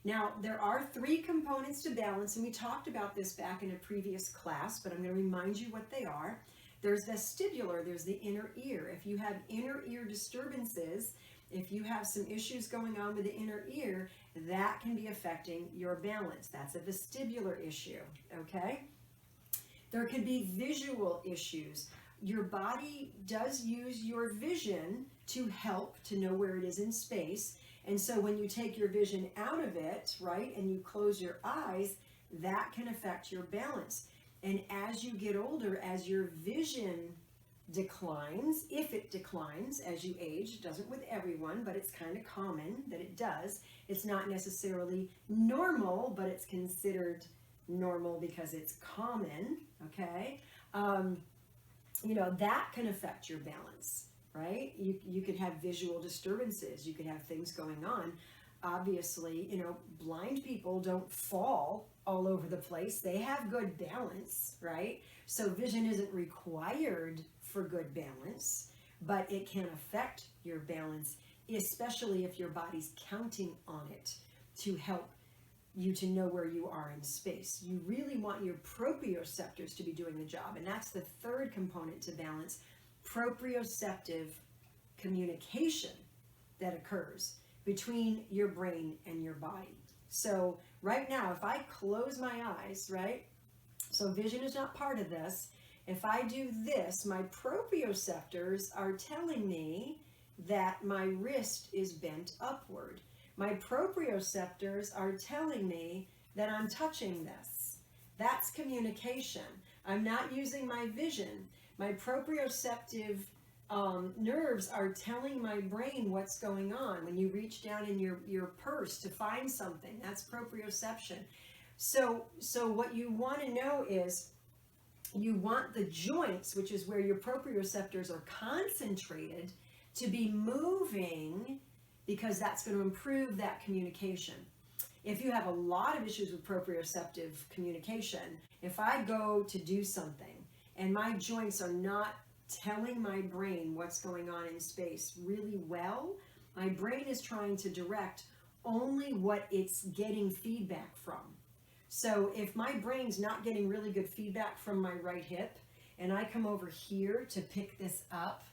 Now, there are three components to balance, and we talked about this back in a previous class, but I'm going to remind you what they are. There's vestibular, there's the inner ear. If you have inner ear disturbances, if you have some issues going on with the inner ear, that can be affecting your balance. That's a vestibular issue, okay? There could be visual issues. Your body does use your vision to help to know where it is in space. And so when you take your vision out of it, right, and you close your eyes, that can affect your balance. And as you get older, as your vision declines, if it declines as you age, it doesn't with everyone, but it's kind of common that it does. It's not necessarily normal, but it's considered normal because it's common, okay? You know, that can affect your balance, right? You could have visual disturbances. You could have things going on. Obviously, you know, blind people don't fall all over the place. They have good balance, right? So vision isn't required for good balance, but it can affect your balance, especially if your body's counting on it to help you to know where you are in space. You really want your proprioceptors to be doing the job, and that's the third component to balance, proprioceptive communication that occurs between your brain and your body. So right now, if I close my eyes, right, so vision is not part of this. If I do this, my proprioceptors are telling me that my wrist is bent upward. My proprioceptors are telling me that I'm touching this. That's communication. I'm not using my vision. My proprioceptive nerves are telling my brain what's going on. When you reach down in your purse to find something, that's proprioception. So what you want to know is you want the joints, which is where your proprioceptors are concentrated, to be moving, because that's going to improve that communication. If you have a lot of issues with proprioceptive communication, if I go to do something and my joints are not telling my brain what's going on in space really well, my brain is trying to direct only what it's getting feedback from. So if my brain's not getting really good feedback from my right hip, and I come over here to pick this up,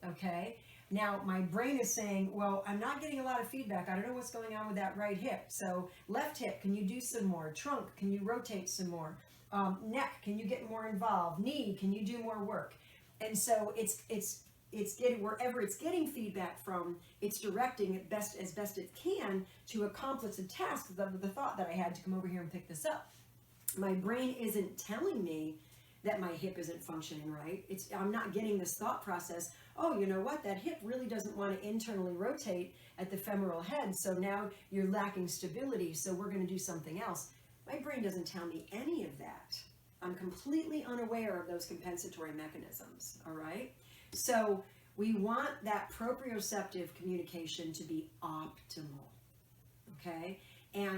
okay, now my brain is saying, well, I'm not getting a lot of feedback. I don't know what's going on with that right hip. So left hip, can you do some more? Trunk, can you rotate some more? Neck, can you get more involved? Knee, can you do more work? And so it's getting, wherever it's getting feedback from, it's directing it as best it can to accomplish the task, the thought that I had to come over here and pick this up. My brain isn't telling me that my hip isn't functioning right. I'm not getting this thought process, oh, you know what, that hip really doesn't want to internally rotate at the femoral head, so now you're lacking stability, so we're going to do something else. My brain doesn't tell me any of that. I'm completely unaware of those compensatory mechanisms, all right? So we want that proprioceptive communication to be optimal, okay? And